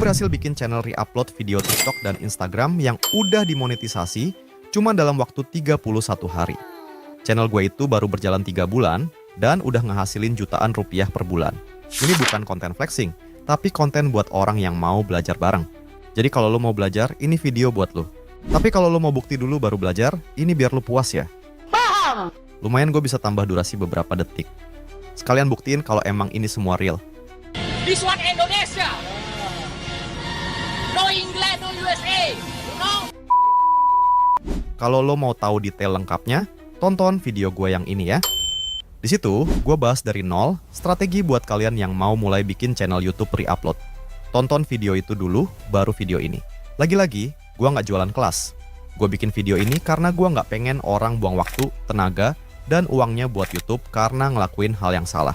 berhasil bikin channel re-upload video TikTok dan Instagram yang udah dimonetisasi cuma dalam waktu 31 hari. Channel gue itu baru berjalan 3 bulan dan udah ngehasilin jutaan rupiah per bulan. Ini bukan konten flexing, tapi konten buat orang yang mau belajar bareng. Jadi kalau lo mau belajar, ini video buat lo. Tapi kalau lo mau bukti dulu baru belajar, ini biar lo puas ya. Paham! Lumayan gue bisa tambah durasi beberapa detik. Sekalian buktiin kalau emang ini semua real. This one Indonesia. No England, no USA. You know? Kalau lo mau tahu detail lengkapnya, tonton video gue yang ini ya. Di situ, gue bahas dari nol strategi buat kalian yang mau mulai bikin channel YouTube re-upload. Tonton video itu dulu, baru video ini. Lagi-lagi, gue nggak jualan kelas. Gue bikin video ini karena gue nggak pengen orang buang waktu, tenaga, dan uangnya buat YouTube karena ngelakuin hal yang salah.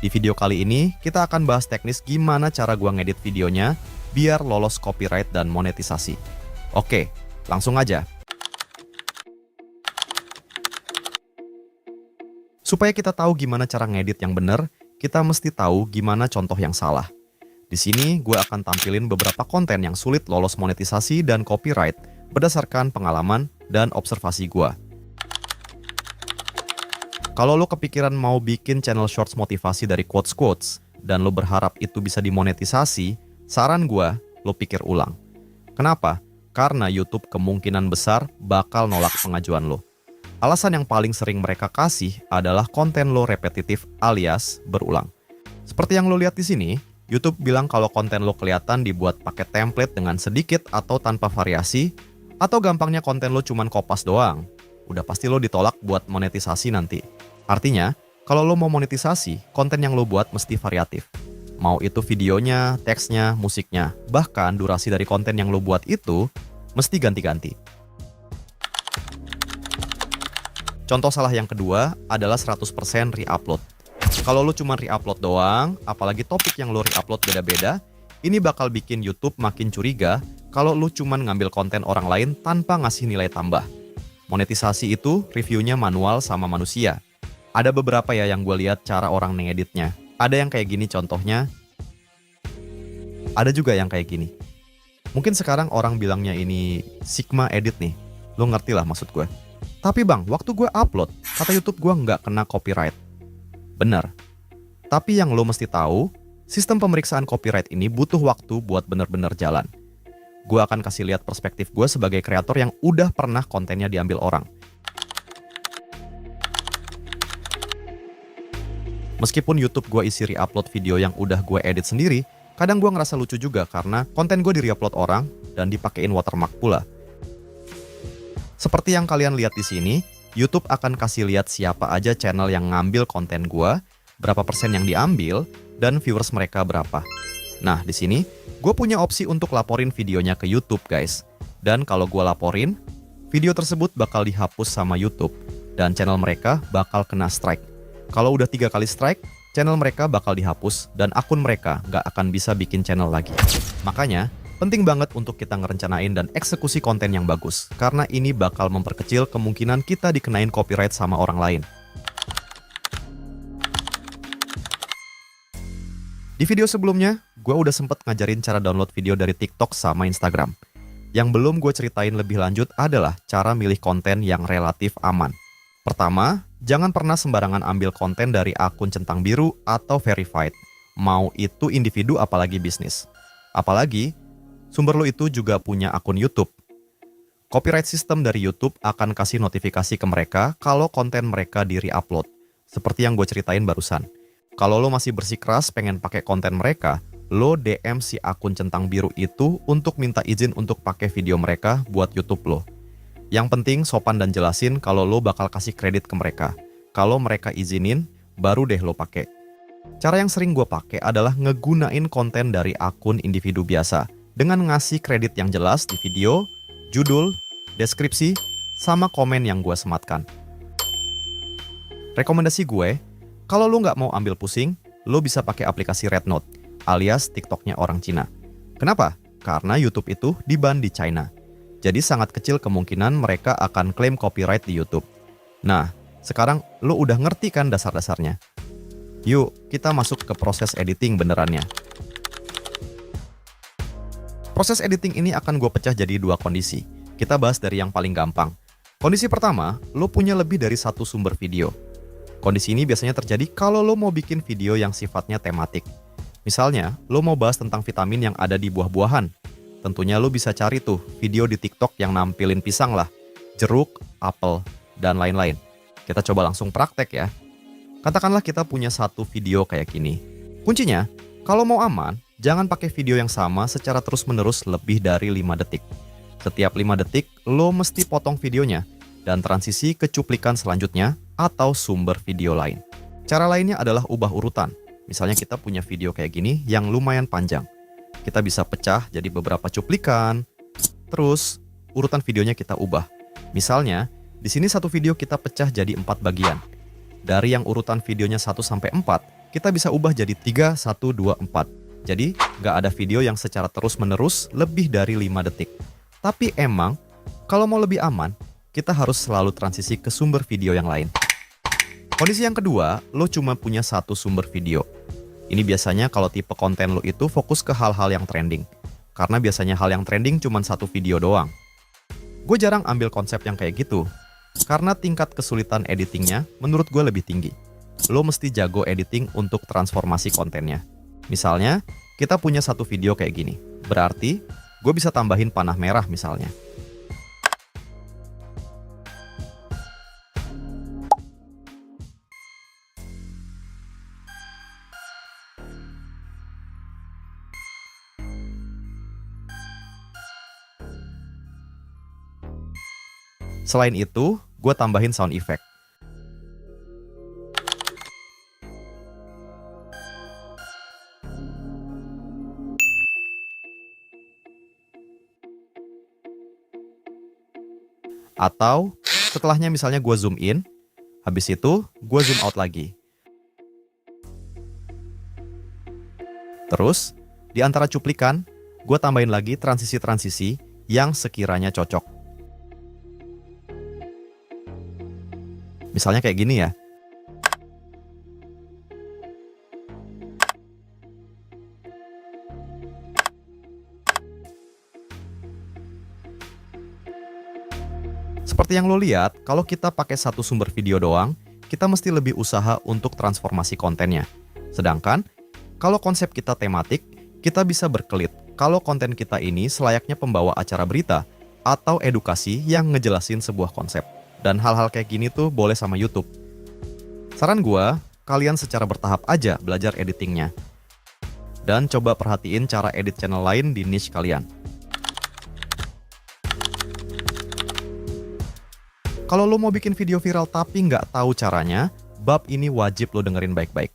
Di video kali ini, kita akan bahas teknis gimana cara gue ngedit videonya biar lolos copyright dan monetisasi. Oke, langsung aja. Supaya kita tahu gimana cara ngedit yang benar, kita mesti tahu gimana contoh yang salah. Di sini, gue akan tampilin beberapa konten yang sulit lolos monetisasi dan copyright berdasarkan pengalaman dan observasi gue. Kalau lo kepikiran mau bikin channel shorts motivasi dari quotes-quotes, dan lo berharap itu bisa dimonetisasi, saran gue, lo pikir ulang. Kenapa? Karena YouTube kemungkinan besar bakal nolak pengajuan lo. Alasan yang paling sering mereka kasih adalah konten lo repetitif alias berulang. Seperti yang lo lihat di sini, YouTube bilang kalau konten lo kelihatan dibuat pakai template dengan sedikit atau tanpa variasi, atau gampangnya konten lo cuman kopas doang. Udah pasti lo ditolak buat monetisasi nanti. Artinya, kalau lo mau monetisasi, konten yang lo buat mesti variatif. Mau itu videonya, teksnya, musiknya, bahkan durasi dari konten yang lo buat itu mesti ganti-ganti. Contoh salah yang kedua adalah 100% re-upload. Kalau lo cuma re-upload doang, apalagi topik yang lo re-upload beda-beda, ini bakal bikin YouTube makin curiga kalau lo cuma ngambil konten orang lain tanpa ngasih nilai tambah. Monetisasi itu reviewnya manual sama manusia. Ada beberapa ya yang gue lihat cara orang ngeditnya. Ada yang kayak gini contohnya. Ada juga yang kayak gini. Mungkin sekarang orang bilangnya ini Sigma edit nih. Lo ngerti lah maksud gue. Tapi bang, waktu gue upload, kata YouTube gue nggak kena copyright. Bener. Tapi yang lo mesti tahu, sistem pemeriksaan copyright ini butuh waktu buat bener-bener jalan. Gue akan kasih lihat perspektif gue sebagai kreator yang udah pernah kontennya diambil orang. Meskipun YouTube gue isi re-upload video yang udah gue edit sendiri, kadang gue ngerasa lucu juga karena konten gue di-re-upload orang dan dipakein watermark pula. Seperti yang kalian lihat di sini, YouTube akan kasih lihat siapa aja channel yang ngambil konten gua, berapa persen yang diambil, dan viewers mereka berapa. Nah, di sini, gue punya opsi untuk laporin videonya ke YouTube, guys. Dan kalau gua laporin, video tersebut bakal dihapus sama YouTube, dan channel mereka bakal kena strike. Kalau udah 3 kali strike, channel mereka bakal dihapus, dan akun mereka nggak akan bisa bikin channel lagi. Makanya, penting banget untuk kita ngerencanain dan eksekusi konten yang bagus, karena ini bakal memperkecil kemungkinan kita dikenain copyright sama orang lain. Di video sebelumnya, gue udah sempet ngajarin cara download video dari TikTok sama Instagram. Yang belum gue ceritain lebih lanjut adalah cara milih konten yang relatif aman. Pertama, jangan pernah sembarangan ambil konten dari akun centang biru atau verified, mau itu individu apalagi bisnis. Apalagi, sumber lo itu juga punya akun YouTube. Copyright system dari YouTube akan kasih notifikasi ke mereka kalau konten mereka di re-upload. Seperti yang gue ceritain barusan. Kalau lo masih bersikeras pengen pakai konten mereka, lo DM si akun centang biru itu untuk minta izin untuk pakai video mereka buat YouTube lo. Yang penting sopan dan jelasin kalau lo bakal kasih kredit ke mereka. Kalau mereka izinin, baru deh lo pakai. Cara yang sering gue pakai adalah ngegunain konten dari akun individu biasa dengan ngasih kredit yang jelas di video, judul, deskripsi, sama komen yang gue sematkan. Rekomendasi gue, kalau lo nggak mau ambil pusing, lo bisa pakai aplikasi Rednote, alias TikToknya orang Cina. Kenapa? Karena YouTube itu di-ban di China. Jadi sangat kecil kemungkinan mereka akan klaim copyright di YouTube. Nah, sekarang lo udah ngerti kan dasar-dasarnya? Yuk, kita masuk ke proses editing benerannya. Proses editing ini akan gue pecah jadi dua kondisi. Kita bahas dari yang paling gampang. Kondisi pertama, lo punya lebih dari satu sumber video. Kondisi ini biasanya terjadi kalau lo mau bikin video yang sifatnya tematik. Misalnya, lo mau bahas tentang vitamin yang ada di buah-buahan. Tentunya lo bisa cari tuh video di TikTok yang nampilin pisang lah, jeruk, apel, dan lain-lain. Kita coba langsung praktek ya. Katakanlah kita punya satu video kayak gini. Kuncinya, kalau mau aman, jangan pakai video yang sama secara terus-menerus lebih dari 5 detik. Setiap 5 detik, lo mesti potong videonya dan transisi ke cuplikan selanjutnya atau sumber video lain. Cara lainnya adalah ubah urutan. Misalnya kita punya video kayak gini yang lumayan panjang. Kita bisa pecah jadi beberapa cuplikan, terus urutan videonya kita ubah. Misalnya, di sini satu video kita pecah jadi 4 bagian. Dari yang urutan videonya 1 sampai 4, kita bisa ubah jadi 3, 1, 2, 4. Jadi, nggak ada video yang secara terus-menerus lebih dari 5 detik. Tapi emang, kalau mau lebih aman, kita harus selalu transisi ke sumber video yang lain. Kondisi yang kedua, lo cuma punya satu sumber video. Ini biasanya kalau tipe konten lo itu fokus ke hal-hal yang trending. Karena biasanya hal yang trending cuma satu video doang. Gue jarang ambil konsep yang kayak gitu. Karena tingkat kesulitan editingnya menurut gue lebih tinggi. Lo mesti jago editing untuk transformasi kontennya. Misalnya, kita punya satu video kayak gini. Berarti, gue bisa tambahin panah merah misalnya. Selain itu, gue tambahin sound effect. Atau setelahnya misalnya gue zoom in, habis itu gue zoom out lagi. Terus, di antara cuplikan, gue tambahin lagi transisi-transisi yang sekiranya cocok. Misalnya kayak gini ya. Seperti yang lo lihat, kalau kita pakai satu sumber video doang, kita mesti lebih usaha untuk transformasi kontennya. Sedangkan, kalau konsep kita tematik, kita bisa berkelit kalau konten kita ini selayaknya pembawa acara berita atau edukasi yang ngejelasin sebuah konsep. Dan hal-hal kayak gini tuh boleh sama YouTube. Saran gua, kalian secara bertahap aja belajar editingnya. Dan coba perhatiin cara edit channel lain di niche kalian. Kalau lo mau bikin video viral tapi nggak tahu caranya, bab ini wajib lo dengerin baik-baik.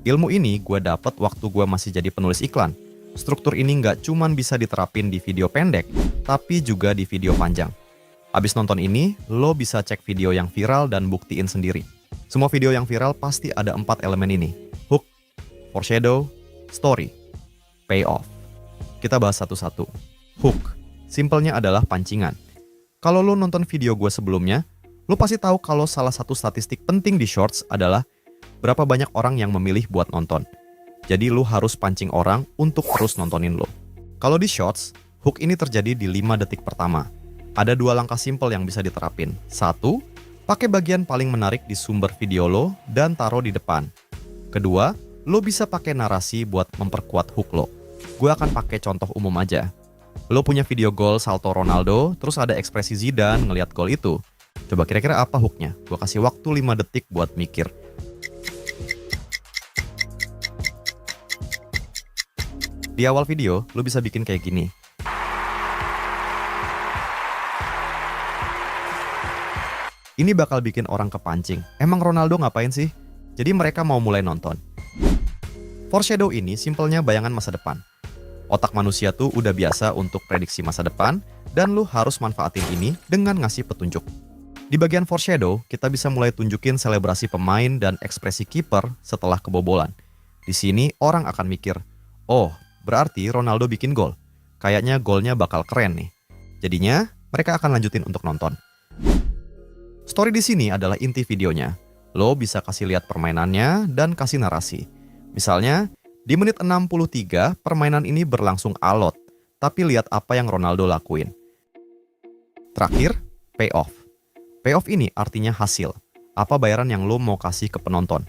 Ilmu ini gue dapet waktu gue masih jadi penulis iklan. Struktur ini nggak cuman bisa diterapin di video pendek, tapi juga di video panjang. Abis nonton ini, lo bisa cek video yang viral dan buktiin sendiri. Semua video yang viral pasti ada 4 elemen ini. Hook, foreshadow, story, payoff. Kita bahas satu-satu. Hook, simpelnya adalah pancingan. Kalau lo nonton video gue sebelumnya, lo pasti tahu kalau salah satu statistik penting di shorts adalah berapa banyak orang yang memilih buat nonton. Jadi lo harus pancing orang untuk terus nontonin lo. Kalau di shorts, hook ini terjadi di 5 detik pertama. Ada 2 langkah simpel yang bisa diterapin. 1, pakai bagian paling menarik di sumber video lo dan taruh di depan. Kedua, lo bisa pakai narasi buat memperkuat hook lo. Gue akan pakai contoh umum aja. Lo punya video gol salto Ronaldo, terus ada ekspresi Zidane ngelihat gol itu. Coba kira-kira apa hooknya? Gue kasih waktu 5 detik buat mikir. Di awal video, lo bisa bikin kayak gini. Ini bakal bikin orang kepancing. Emang Ronaldo ngapain sih? Jadi mereka mau mulai nonton. Foreshadow ini simpelnya bayangan masa depan. Otak manusia tuh udah biasa untuk prediksi masa depan, dan lu harus manfaatin ini dengan ngasih petunjuk. Di bagian foreshadow, kita bisa mulai tunjukin selebrasi pemain dan ekspresi kiper setelah kebobolan. Di sini orang akan mikir, oh berarti Ronaldo bikin gol. Kayaknya golnya bakal keren nih. Jadinya mereka akan lanjutin untuk nonton. Story di sini adalah inti videonya. Lo bisa kasih lihat permainannya dan kasih narasi. Misalnya, di menit 63, permainan ini berlangsung alot. tapi lihat apa yang Ronaldo lakuin. Terakhir, payoff. Payoff ini artinya hasil. Apa bayaran yang lo mau kasih ke penonton.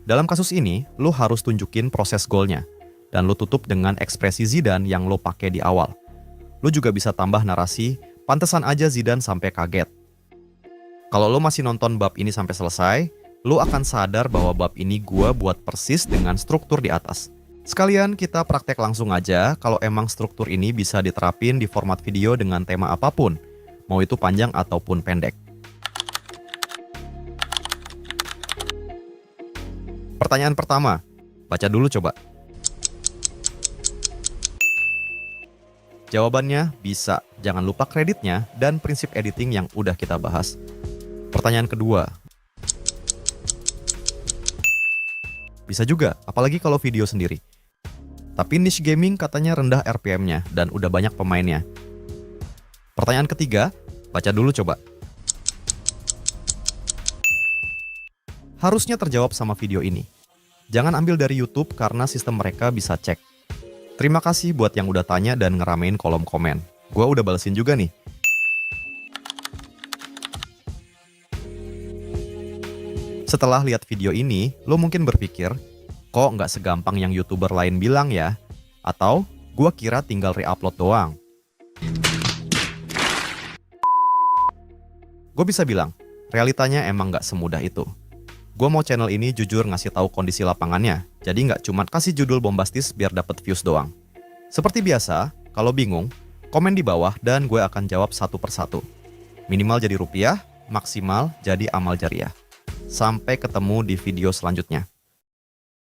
Dalam kasus ini, lo harus tunjukin proses golnya. Dan lo tutup dengan ekspresi Zidane yang lo pakai di awal. Lo juga bisa tambah narasi, pantesan aja Zidane sampai kaget. Kalau lo masih nonton bab ini sampai selesai, lo akan sadar bahwa bab ini gua buat persis dengan struktur di atas. Sekalian kita praktek langsung aja kalau emang struktur ini bisa diterapin di format video dengan tema apapun, mau itu panjang ataupun pendek. Pertanyaan pertama, baca dulu coba. Jawabannya bisa, jangan lupa kreditnya dan prinsip editing yang udah kita bahas. Pertanyaan kedua, bisa juga, apalagi kalau video sendiri. Tapi niche gaming katanya rendah RPM-nya dan udah banyak pemainnya. Pertanyaan ketiga, baca dulu coba. Harusnya terjawab sama video ini. Jangan ambil dari YouTube karena sistem mereka bisa cek. Terima kasih buat yang udah tanya dan ngeramein kolom komen. Gua udah balesin juga nih. Setelah lihat video ini, lo mungkin berpikir, kok nggak segampang yang YouTuber lain bilang ya? Atau, gua kira tinggal re-upload doang. Gue bisa bilang, realitanya emang nggak semudah itu. Gue mau channel ini jujur ngasih tahu kondisi lapangannya, jadi nggak cuma kasih judul bombastis biar dapet views doang. Seperti biasa, kalau bingung, komen di bawah dan gue akan jawab satu persatu. Minimal jadi rupiah, maksimal jadi amal jariah. Sampai ketemu di video selanjutnya.